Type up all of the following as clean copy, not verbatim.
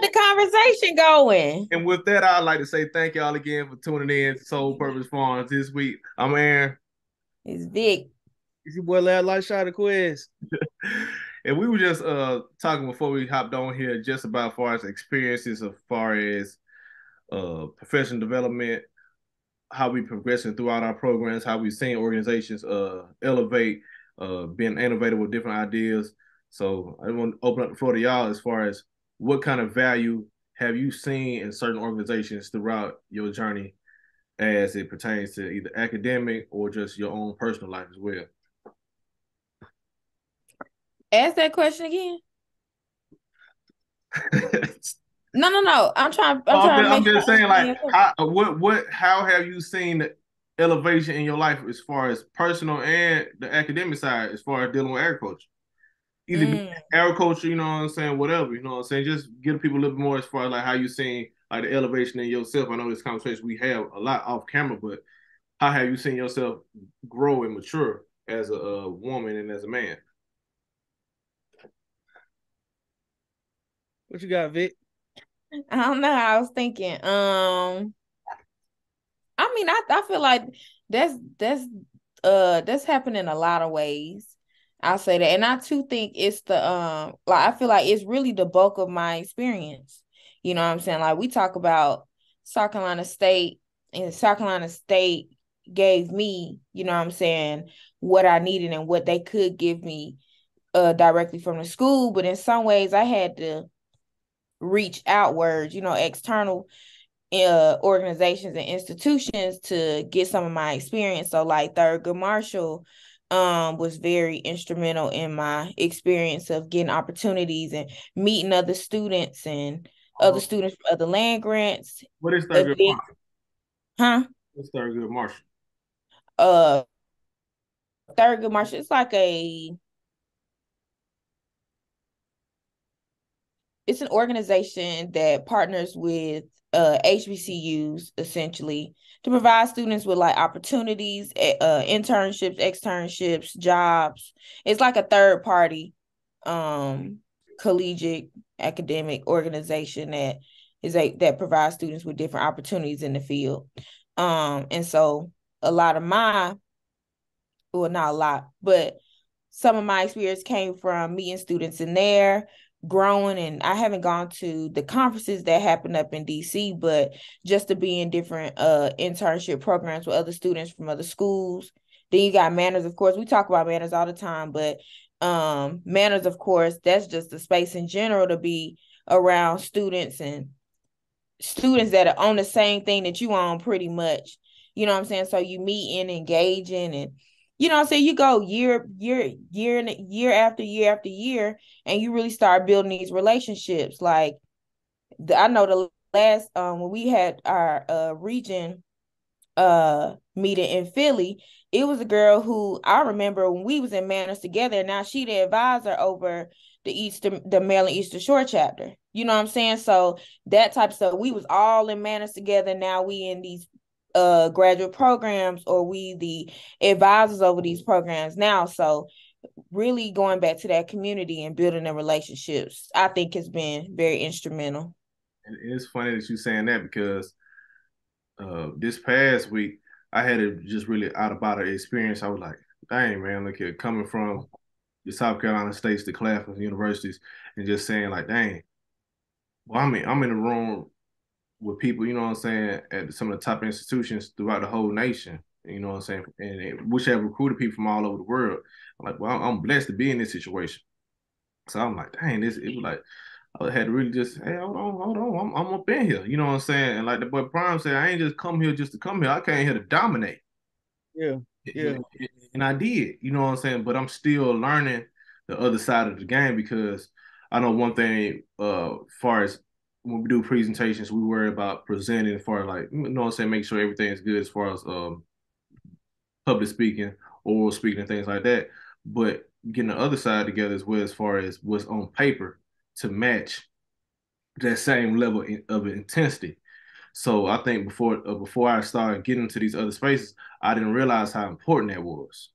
kept the conversation going. And with that, I'd like to say thank y'all again for tuning in to Soul Purpose Farms this week. I'm Aaron. It's Vic. It's your boy Lad Light Shot of Quiz. And we were just talking before we hopped on here just about as far as experiences as far as professional development, how we progressing throughout our programs, how we've seen organizations elevate, being innovative with different ideas. So I want to open up the floor to y'all as far as what kind of value have you seen in certain organizations throughout your journey as it pertains to either academic or just your own personal life as well. Ask that question again. No. I'm trying to I'm make just sure saying, I like, understand. how have you seen the elevation in your life as far as personal and the academic side, as far as dealing with agriculture? Either be Mm. agriculture, you know what I'm saying, whatever, you know what I'm saying. Just give people a little bit more as far as like how you seen like the elevation in yourself. I know this conversation we have a lot off camera, but how have you seen yourself grow and mature as a woman and as a man? What you got, Vic? I don't know. I was thinking. I mean, I feel like that's that's that's happened in a lot of ways. I'll say that. And I too think it's the like I feel like it's really the bulk of my experience. You know what I'm saying? Like we talk about South Carolina State, and South Carolina State gave me, you know what I'm saying, what I needed and what they could give me directly from the school. But in some ways I had to reach outwards, external organizations and institutions to get some of my experience. So like Thurgood Marshall was very instrumental in my experience of getting opportunities and meeting other students and other Uh, students from other land grants. what is Thurgood Event, Marshall? huh? What's Thurgood Marshall? Uh Thurgood Marshall, it's an organization that partners with HBCUs essentially to provide students with like opportunities, internships, externships, jobs. It's like a third party um, collegiate academic organization that provides students with different opportunities in the field. And so a lot of my well, not a lot, but some of my experience came from meeting students in there, growing, and I haven't gone to the conferences that happen up in DC, but just to be in different internship programs with other students from other schools. Then you got manners, of course. We talk about manners all the time, but manners, of course, that's just the space in general to be around students and students that are on the same thing that you on pretty much. You know what I'm saying? So you meet and engaging and you know what I'm saying, you go year after year after year and you really start building these relationships. Like I know the last when we had our region meeting in Philly, it was a girl who I remember when we was in Manners together. Now she the advisor over the Maryland Eastern Shore chapter. You know what I'm saying? So that type of stuff. We was all in Manners together. Now we in these graduate programs or we the advisors over these programs now. So really going back to that community and building the relationships, I think has been very instrumental. And it's funny that you saying that because this past week I had a just really out of body experience. I was like, dang man, look here, coming from the South Carolina states, the Claflin universities, and just saying like, dang, well, I'm in the room with people, you know what I'm saying, at some of the top institutions throughout the whole nation. You know what I'm saying, and which have recruited people from all over the world. I'm like, well, I'm blessed to be in this situation. So I'm like, dang, this. It was like I had to really just, hey, hold on, I'm up in here. You know what I'm saying? And like the boy Prime said, I ain't just come here just to come here. I came here to dominate. Yeah, yeah, And I did, you know what I'm saying? But I'm still learning the other side of the game because I know one thing, far as when we do presentations, we worry about presenting as far as like, you know what I'm saying, make sure everything is good as far as public speaking, oral speaking, and things like that. But getting the other side together as well as far as what's on paper to match that same level of intensity. So I think before I started getting into these other spaces, I didn't realize how important that was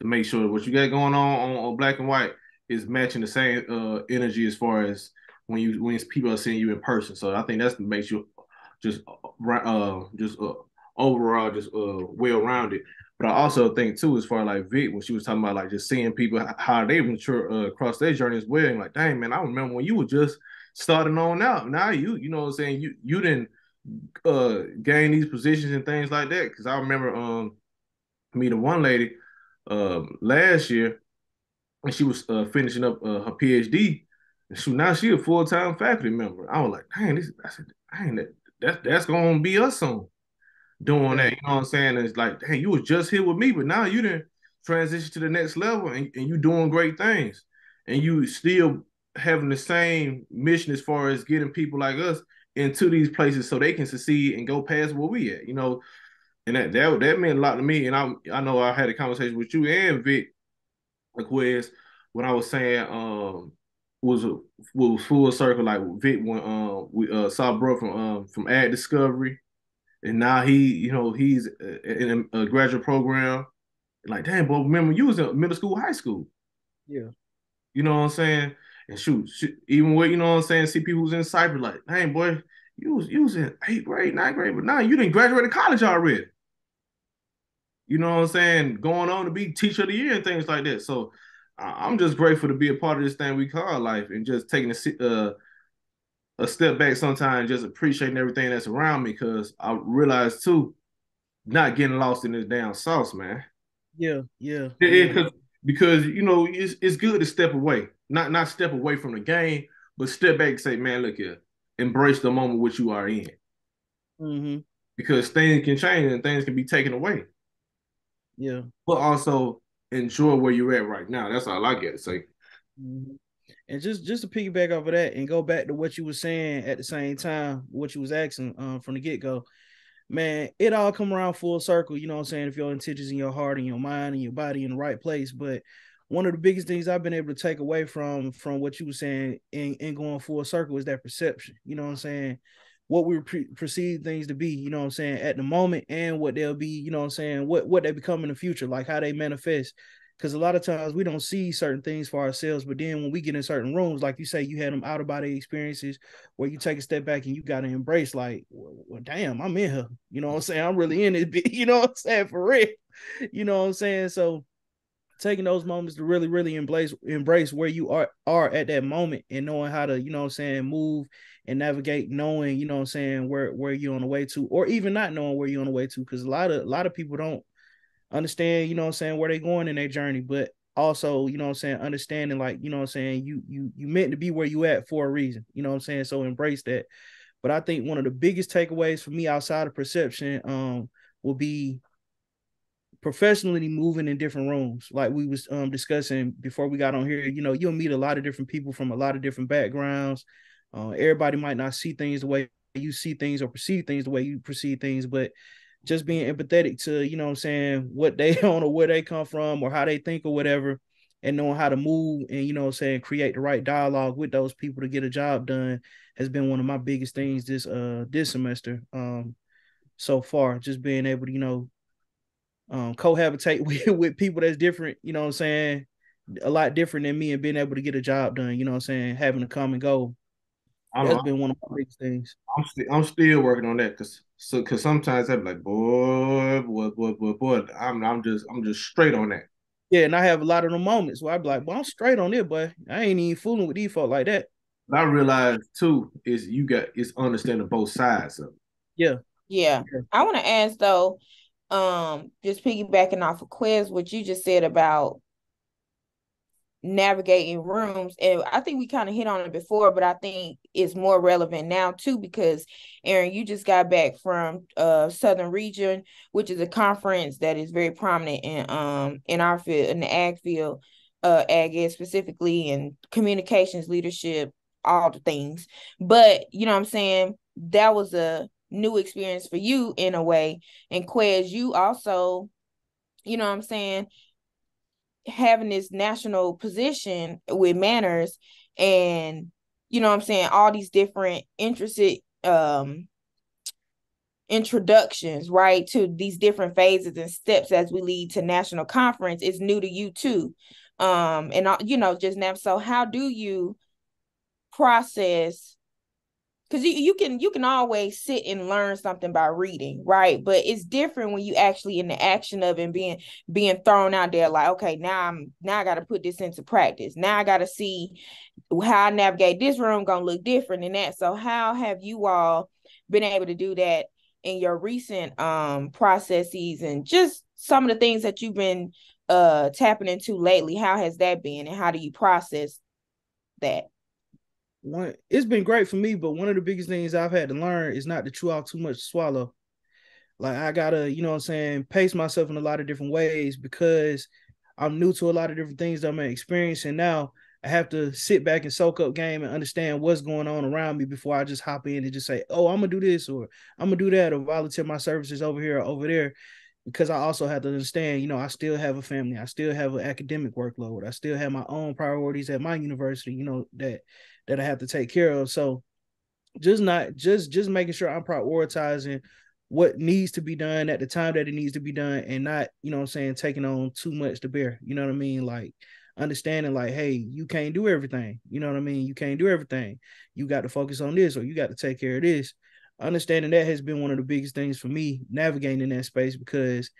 to make sure what you got going on black and white is matching the same energy as far as when people are seeing you in person. So I think that's what makes you just overall just well rounded. But I also think too, as far as like Vic, when she was talking about like just seeing people how they mature across their journey as well, and like, dang man, I remember when you were just starting on out. Now you know what I'm saying, you didn't gain these positions and things like that. Because I remember meeting one lady last year, and she was finishing up her PhD. And now she a full time faculty member. I was like, dang, I said, dang, that's gonna be us soon doing Yeah. that. You know what I'm saying? And it's like, dang, you was just here with me, but now you didn't transition to the next level, and you doing great things, and you still having the same mission as far as getting people like us into these places so they can succeed and go past where we at. You know, and that meant a lot to me. And I know I had a conversation with you and Vic Quiz when I was saying was was full circle like Vic when we saw bro from Ad Discovery, and now he's in a graduate program. Like, damn, but remember you was in middle school, high school. Yeah. You know what I'm saying? And even with, you know what I'm saying, see people who's in cyber like, dang boy, you was in 8th grade, 9th grade, but now you didn't graduate college already. You know what I'm saying? Going on to be teacher of the year and things like that. So I'm just grateful to be a part of this thing we call life, and just taking a step back sometimes, just appreciating everything that's around me, because I realize too, not getting lost in this damn sauce, man. Yeah. Yeah. It, Yeah. it, because it's good to step away, not step away from the game, but step back and say, man, look here, embrace the moment which you are in, Mm-hmm. because things can change and things can be taken away, Yeah. but also enjoy where you're at right now. That's all I got to say. Mm-hmm. And just to piggyback off of that and go back to what you were saying at the same time, what you was asking from the get go, man, it all come around full circle. You know what I'm saying? If your intentions in your heart and your mind and your body in the right place. But one of the biggest things I've been able to take away from what you were saying in going full circle is that perception. You know what I'm saying? What we perceive things to be, you know what I'm saying, at the moment, and what they'll be, you know what I'm saying, what they become in the future, like how they manifest. Because a lot of times we don't see certain things for ourselves, but then when we get in certain rooms, like you say, you had them out of body experiences where you take a step back and you got to embrace, like, well, damn, I'm in here. You know what I'm saying? I'm really in it. You know what I'm saying? For real. You know what I'm saying? So taking those moments to really, really embrace where you are at that moment, and knowing how to, you know what I'm saying, move and navigate, knowing, you know what I'm saying, where you're on the way to, or even not knowing where you're on the way to. Because a lot of people don't understand, you know what I'm saying, where they're going in their journey, but also, you know what I'm saying, understanding, like, you know what I'm saying, you meant to be where you at for a reason, you know what I'm saying? So embrace that. But I think one of the biggest takeaways for me outside of perception will be professionally moving in different rooms, like we was discussing before we got on here. You know, you'll meet a lot of different people from a lot of different backgrounds. Everybody might not see things the way you see things or perceive things the way you perceive things, but just being empathetic to, you know what I'm saying, what they own or where they come from or how they think or whatever, and knowing how to move and, you know what I'm saying, create the right dialogue with those people to get a job done has been one of my biggest things this semester so far. Just being able to, you know, cohabitate with people that's different, you know what I'm saying, a lot different than me, and being able to get a job done, you know what I'm saying, having a common goal. That's I'm been one of my biggest things. I'm still working on that, because sometimes I'm like, boy, I'm just straight on that. Yeah, and I have a lot of the moments where I be like, well, I'm straight on it, but I ain't even fooling with these folk like that. But I realize too is it's understanding both sides of it. Yeah. Yeah. Yeah. I want to ask though, just piggybacking off of Quiz, what you just said about navigating rooms, and I think we kind of hit on it before, but I think it's more relevant now too, because Aaron, you just got back from Southern Region, which is a conference that is very prominent in our field, in the ag field, ag ed specifically, and communications, leadership, all the things. But you know what I'm saying, that was a new experience for you in a way. And Quez, you also, you know what I'm saying, having this national position with Manners, and you know what I'm saying, all these different interested introductions, right, to these different phases and steps as we lead to national conference is new to you too. And you know, just now, so how do you process, because you can always sit and learn something by reading, right? But it's different when you actually in the action of it and being thrown out there like, okay, now I got to put this into practice. Now I got to see how I navigate this room gonna look different than that. So how have you all been able to do that in your recent processes, and just some of the things that you've been tapping into lately? How has that been, and how do you process that? It's been great for me, but one of the biggest things I've had to learn is not to chew off too much to swallow. Like I gotta, you know what I'm saying, pace myself in a lot of different ways because I'm new to a lot of different things that I'm experiencing now. I have to sit back and soak up game and understand what's going on around me before I just hop in and just say, oh, I'm gonna do this or I'm gonna do that or volunteer my services over here or over there. Because I also have to understand, you know, I still have a family, I still have an academic workload, I still have my own priorities at my university, you know, that I have to take care of. So just making sure I'm prioritizing what needs to be done at the time that it needs to be done and not, you know what I'm saying, taking on too much to bear. You know what I mean? Like understanding like, hey, you can't do everything. You know what I mean? You can't do everything. You got to focus on this or you got to take care of this. Understanding that has been one of the biggest things for me navigating in that space because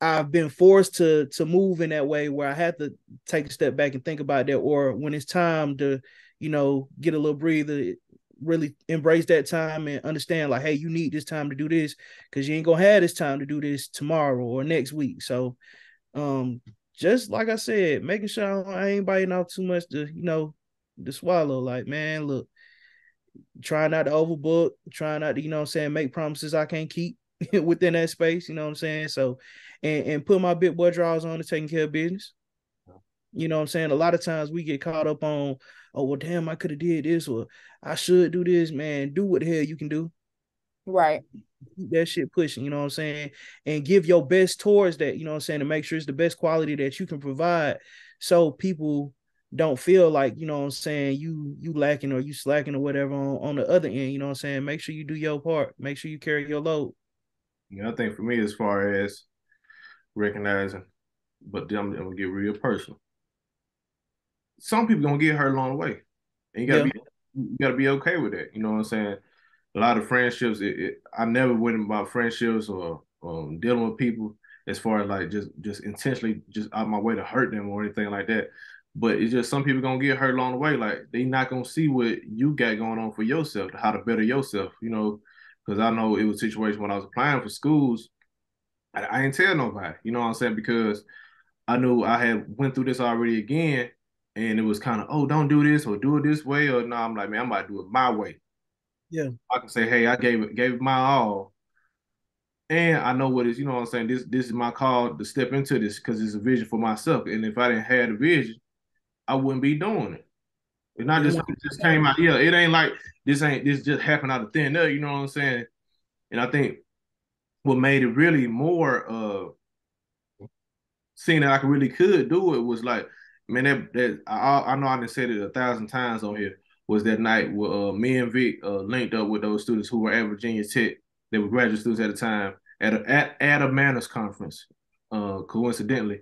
I've been forced to move in that way where I had to take a step back and think about that, or when it's time to, you know, get a little breather, really embrace that time and understand like, hey, you need this time to do this because you ain't gonna have this time to do this tomorrow or next week. So just like I said, making sure I ain't biting off too much to, you know, to swallow. Like, man, look, try not to overbook, try not to, you know what I'm saying, make promises I can't keep within that space, you know what I'm saying? So, and put my big boy drawers on to taking care of business. You know what I'm saying? A lot of times we get caught up on, oh, well, damn, I could have did this or I should do this, man. Do what the hell you can do. Right. Keep that shit pushing, you know what I'm saying? And give your best towards that, you know what I'm saying, to make sure it's the best quality that you can provide so people don't feel like, you know what I'm saying, you lacking or you slacking or whatever on the other end, you know what I'm saying? Make sure you do your part. Make sure you carry your load. Yeah, I think for me, as far as recognizing, but then I'm gonna get real personal. Some people gonna get hurt along the way, and Yeah. you gotta be okay with that. You know what I'm saying? A lot of friendships, I never went about friendships or dealing with people as far as like just intentionally just out my way to hurt them or anything like that. But it's just some people gonna get hurt along the way. Like they not gonna see what you got going on for yourself, how to better yourself. You know, because I know it was a situation when I was applying for schools. I didn't tell nobody. You know what I'm saying? Because I knew I had went through this already again, and it was kind of, oh, don't do this or do it this way, or no, I'm like, man, I'm about to do it my way. Yeah. I can say, hey, I gave it my all, and I know what is, you know what I'm saying. This is my call to step into this because it's a vision for myself, and if I didn't have the vision, I wouldn't be doing it. It's not Yeah. just it just came out. Yeah, it ain't like this just happened out of thin air. You know what I'm saying? And I think what made it really more seeing that I could do it was like, man, I know I done said it 1,000 times on here. Was that night where me and Vic linked up with those students who were at Virginia Tech. They were graduate students at the time at a manners conference, coincidentally,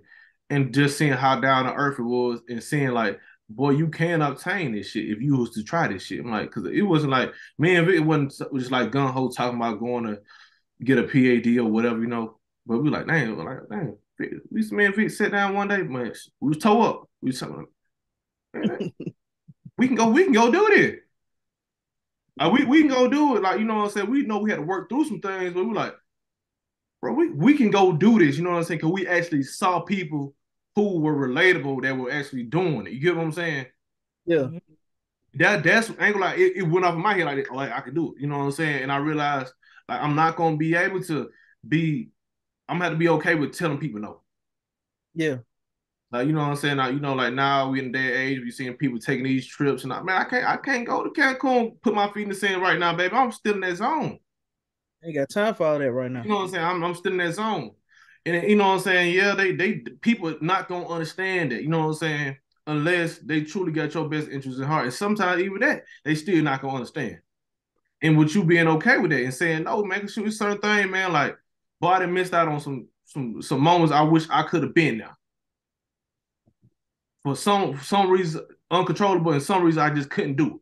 and just seeing how down to earth it was, and seeing like, boy, you can obtain this shit if you was to try this shit. I'm like, because it wasn't like me and Vic wasn't just like gun ho talking about going to get a PAD or whatever, you know. But we like, dang, we used to me and Vic sit down one day, man. We was toe up. We was talking, man, we can go do this. We can go do it. Like, you know what I'm saying? We know we had to work through some things, but we like, bro, we can go do this, you know what I'm saying? Cause we actually saw people who were relatable that were actually doing it. You get what I'm saying? Yeah. That's ain't gonna like it went off in my head like I could do it. You know what I'm saying? And I realized like I'm not gonna be able to be I'm gonna have to be okay with telling people no. Yeah. Like, you know what I'm saying? Now, you know, like now we in the day and age, we seeing people taking these trips, and man, I can't go to Cancun, put my feet in the sand right now, baby. I'm still in that zone. Ain't got time for all that right now. You know what I'm saying? I'm still in that zone. And you know what I'm saying? Yeah, they people not gonna understand it, you know what I'm saying? Unless they truly got your best interest in heart. And sometimes even that, they still not gonna understand. And with you being okay with that and saying, no, man, shoot a certain thing, man, like, boy, I done missed out on some moments I wish I could have been there. For some reason, uncontrollable. And some reason I just couldn't do it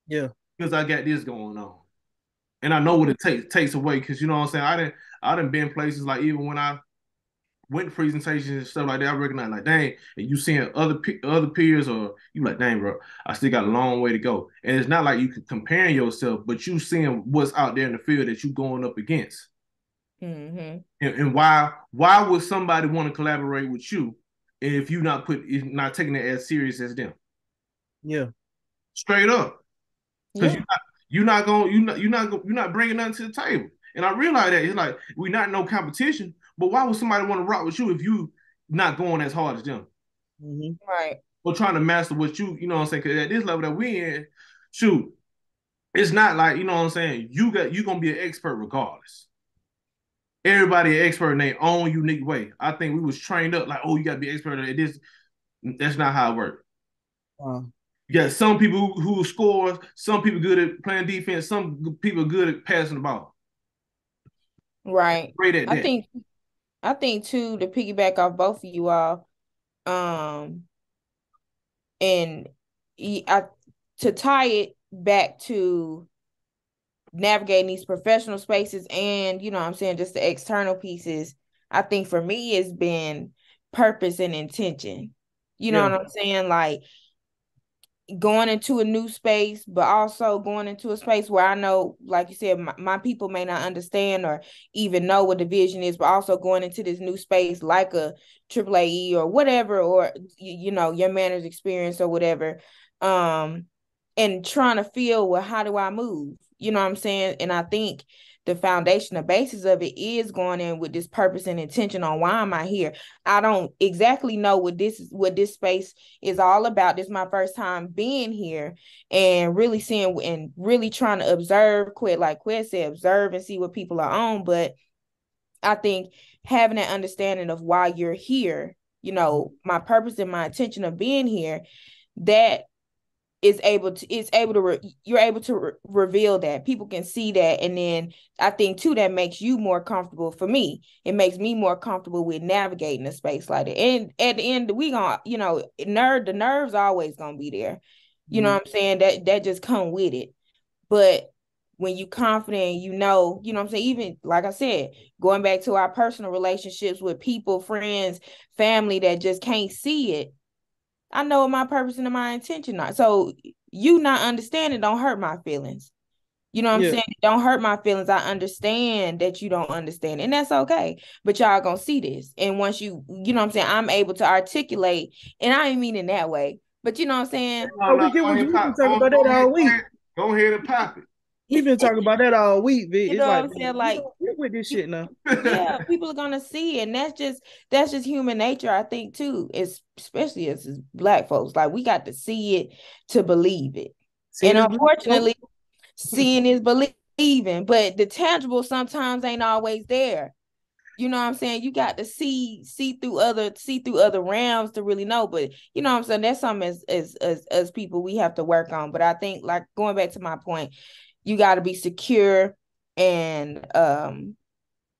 Yeah. because I got this going on. And I know what it takes away. Cause you know what I'm saying? I done been places like even when I went to presentations and stuff like that, I recognize like, dang, and you seeing other peers or you like, dang, bro, I still got a long way to go. And it's not like you can comparing yourself, but you seeing what's out there in the field that you going up against. Mm-hmm. And why would somebody want to collaborate with you if you if not taking it as serious as them? Yeah. Straight up. Because Yeah. you're not bringing nothing to the table. And I realize that it's like we're not no competition, but why would somebody want to rock with you if you not going as hard as them? Mm-hmm. Right. Or trying to master what you know what I'm saying? Because at this level that we in, shoot, it's not like, you know what I'm saying, you gonna be an expert regardless. Everybody an expert in their own unique way. I think we was trained up like, oh, you gotta be an expert at this. That's not how it works. You got some people who score, some people good at playing defense, some people good at passing the ball. Right. Great at that. I think too, to piggyback off both of you all, um, and to tie it back to navigating these professional spaces and, you know what I'm saying, just the external pieces, I think for me it's been purpose and intention. You know what I'm saying? Like going into a new space, but also going into a space where I know, like you said, my people may not understand or even know what the vision is, but also going into this new space like a AAAE or whatever, or, you know, your manners experience or whatever. And trying to feel, well, how do I move? You know what I'm saying? And I think the foundation, the basis of it is going in with this purpose and intention on why am I here? I don't exactly know what this space is all about. This is my first time being here and really seeing and really trying to observe, like Quet said, observe and see what people are on. But I think having that understanding of why you're here, you know, my purpose and my intention of being here, that you're able to reveal that people can see that. And then I think too, that makes you more comfortable. For me, it makes me more comfortable with navigating a space like that. And at the end, we gonna, you know, the nerves always gonna be there. You know what I'm saying? That just come with it. But when you confident, you know what I'm saying? Even like I said, going back to our personal relationships with people, friends, family that just can't see it, I know what my purpose and my intention are. So you not understanding don't hurt my feelings. You know what I'm saying? It don't hurt my feelings. I understand that you don't understand, and that's okay. But y'all gonna see this. And once you know what I'm saying, I'm able to articulate, and I ain't mean in that way, but you know what I'm saying? We can talk about that all week. Go ahead and pop it. We've been talking about that all week, Vic. You know what I'm saying? Like, get with this shit now. Yeah, people are gonna see it, and that's just human nature, I think, too. It's especially as Black folks, like we got to see it to believe it. And unfortunately, seeing is believing, but the tangible sometimes ain't always there. You know what I'm saying? You got to see through other realms to really know. But you know what I'm saying? That's something as people we have to work on. But I think, like, going back to my point, you got to be secure and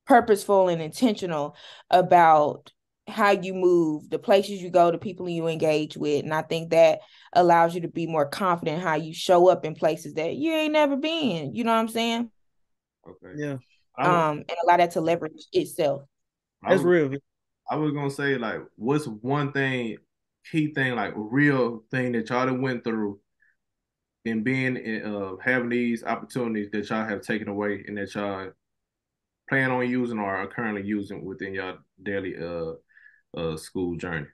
purposeful and intentional about how you move, the places you go, the people you engage with. And I think that allows you to be more confident how you show up in places that you ain't never been. You know what I'm saying? Okay. Yeah. And allow that to leverage itself. That's real. I was gonna say, like, what's one key thing, like a real thing that y'all done went through in being having these opportunities that y'all have taken away and that y'all plan on using or are currently using within your daily school journey?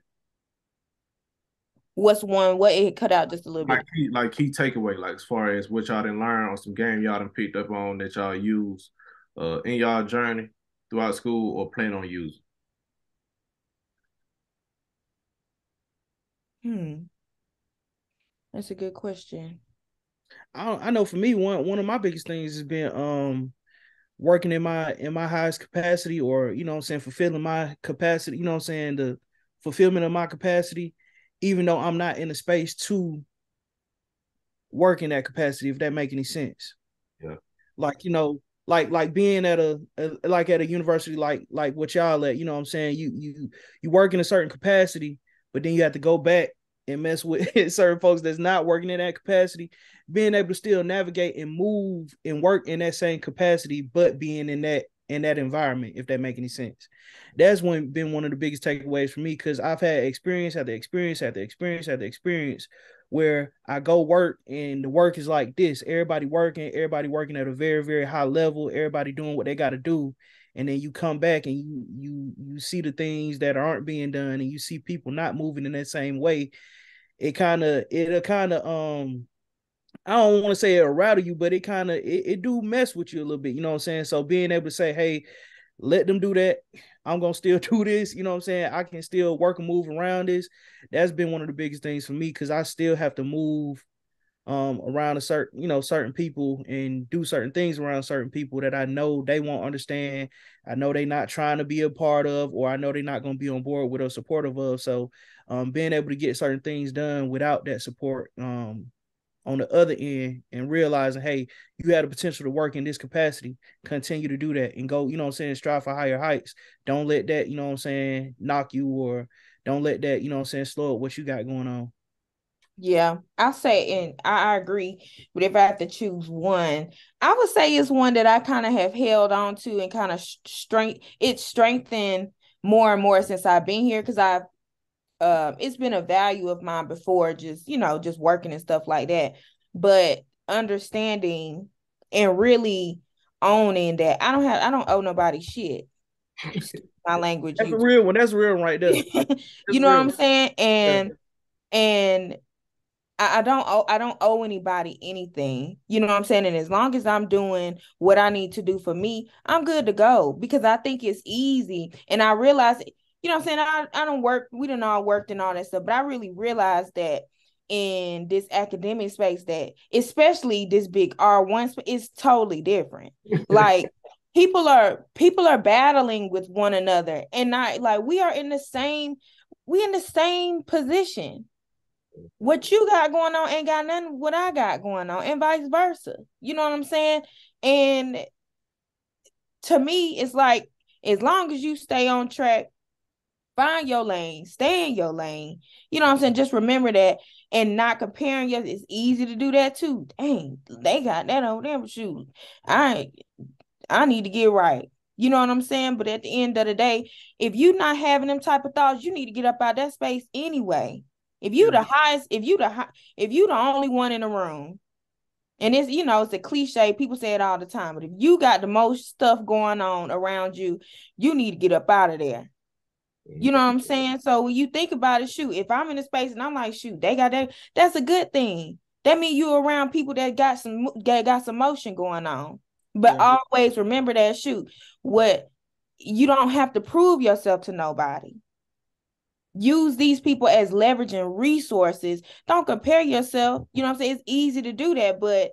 What's one? What it cut out just a little bit? Key takeaway, like as far as what y'all didn't learn or some game y'all done picked up on that y'all use in y'all journey throughout school or plan on using. That's a good question. I know for me, one of my biggest things has been working in my highest capacity, or you know what I'm saying, fulfilling my capacity, you know what I'm saying, the fulfillment of my capacity, even though I'm not in a space to work in that capacity, if that make any sense. Yeah. Like, you know, like being at a university like what y'all at, you know what I'm saying, you work in a certain capacity, but then you have to go back and mess with certain folks that's not working in that capacity, being able to still navigate and move and work in that same capacity, but being in that environment, if that make any sense. That's been one of the biggest takeaways for me, because I've had experience after experience after experience after experience where I go work and the work is like this. Everybody working at a very, very high level, everybody doing what they got to do. And then you come back and you see the things that aren't being done, and you see people not moving in that same way. It'll kind of I don't want to say it'll rattle you, but it do mess with you a little bit, you know what I'm saying? So being able to say, hey, let them do that, I'm gonna still do this, you know what I'm saying? I can still work and move around this. That's been one of the biggest things for me, because I still have to move around certain people and do certain things around certain people that I know they won't understand. I know they're not trying to be a part of, or I know they're not going to be on board with or supportive of. So being able to get certain things done without that support on the other end, and realizing, hey, you had the potential to work in this capacity, continue to do that and go, you know what I'm saying, strive for higher heights. Don't let that, you know what I'm saying, knock you, or don't let that, you know what I'm saying, slow up what you got going on. Yeah, I'll say, and I agree. But if I have to choose one, I would say it's one that I kind of have held on to and kind of strengthened more and more since I've been here, because I've it's been a value of mine before, just just working and stuff like that. But understanding and really owning that I don't owe nobody shit. Excuse my language, That's a you. real one. That's real one right there. You That's know what real. I'm saying? Yeah. And I don't owe anybody anything. You know what I'm saying? And as long as I'm doing what I need to do for me, I'm good to go, because I think it's easy. And I realize, you know what I'm saying? I don't work, we done all worked and all that stuff, but I really realized that in this academic space, that especially this big R1 is totally different. Like people are battling with one another, and not like we in the same position. What you got going on ain't got nothing what I got going on, and vice versa. You know what I'm saying? And to me, it's like, as long as you stay on track, find your lane, stay in your lane. You know what I'm saying? Just remember that, and not comparing you. It's easy to do that too. Dang, they got that over there. Shoot, I need to get right. You know what I'm saying? But at the end of the day, if you not having them type of thoughts, you need to get up out that space anyway. If you Yeah. the highest, if you the only one in the room, and it's a cliche, people say it all the time, but if you got the most stuff going on around you, you need to get up out of there. You know what I'm saying? So when you think about it, shoot, if I'm in a space and I'm like, shoot, they got that, that's a good thing. That means you around people that got some motion going on. But Yeah. always remember that, shoot, what you don't have to prove yourself to nobody. Use these people as leveraging resources. Don't compare yourself. You know what I'm saying? It's easy to do that, but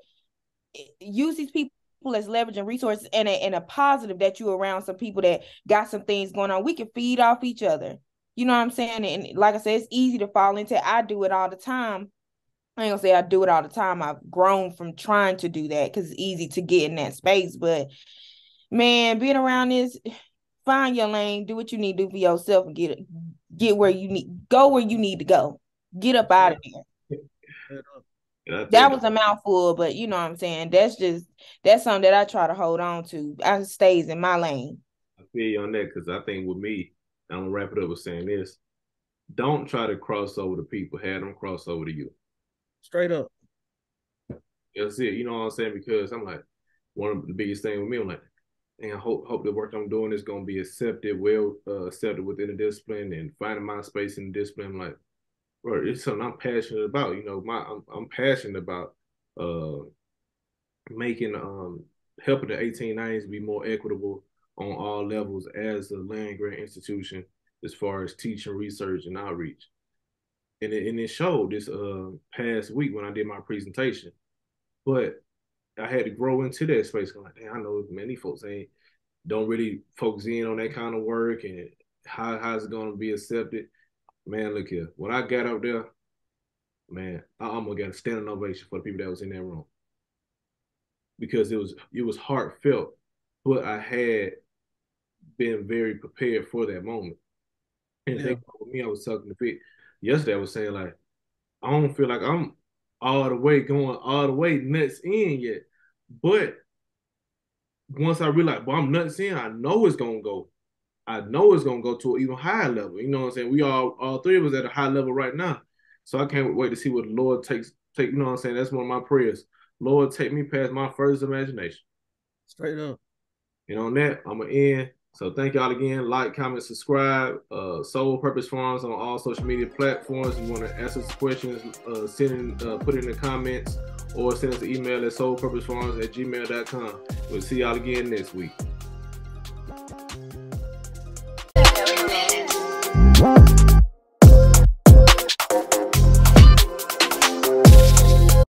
use these people as leveraging resources, and a positive, that you around some people that got some things going on. We can feed off each other. You know what I'm saying? And like I said, it's easy to fall into. I do it all the time. I ain't gonna say I do it all the time. I've grown from trying to do that because it's easy to get in that space. But man, being around this, find your lane, do what you need to do for yourself, and get where you need, go where you need to go. Get up out of there. That was a mouthful, but you know what I'm saying? That's something that I try to hold on to. I stays in my lane. I feel you on that, because I think with me, I'm gonna wrap it up with saying this: don't try to cross over to people, have them cross over to you. Straight up. That's it. You know what I'm saying? Because I'm like, one of the biggest things with me, I'm like, and I hope the work I'm doing is gonna be accepted, well accepted within the discipline, and finding my space in the discipline. I'm like, bro, it's something I'm passionate about. I'm passionate about uh making helping the 1890s be more equitable on all levels as a land grant institution, as far as teaching, research, and outreach. And it showed this past week when I did my presentation. But I had to grow into that space. I'm like, I know many folks don't really focus in on that kind of work, and how's it gonna be accepted. Man, look here. When I got up there, man, I almost got a standing ovation for the people that was in that room, because it was heartfelt, but I had been very prepared for that moment. And Yeah. think about me, I was talking to Vic yesterday. I was saying, like, I don't feel like I'm all the way going all the way nuts in yet. But once I realize, but I'm nuts in, I know it's gonna go. I know it's gonna go to an even higher level. You know what I'm saying? We all three of us at a high level right now. So I can't wait to see what the Lord take, you know what I'm saying? That's one of my prayers. Lord, take me past my furthest imagination. Straight up. And on that, I'm gonna end. So thank y'all again. Like, comment, subscribe. Soul Purpose Farms on all social media platforms. If you want to ask us questions, put it in the comments or send us an email at soulpurposefarms@gmail.com. We'll see y'all again next week.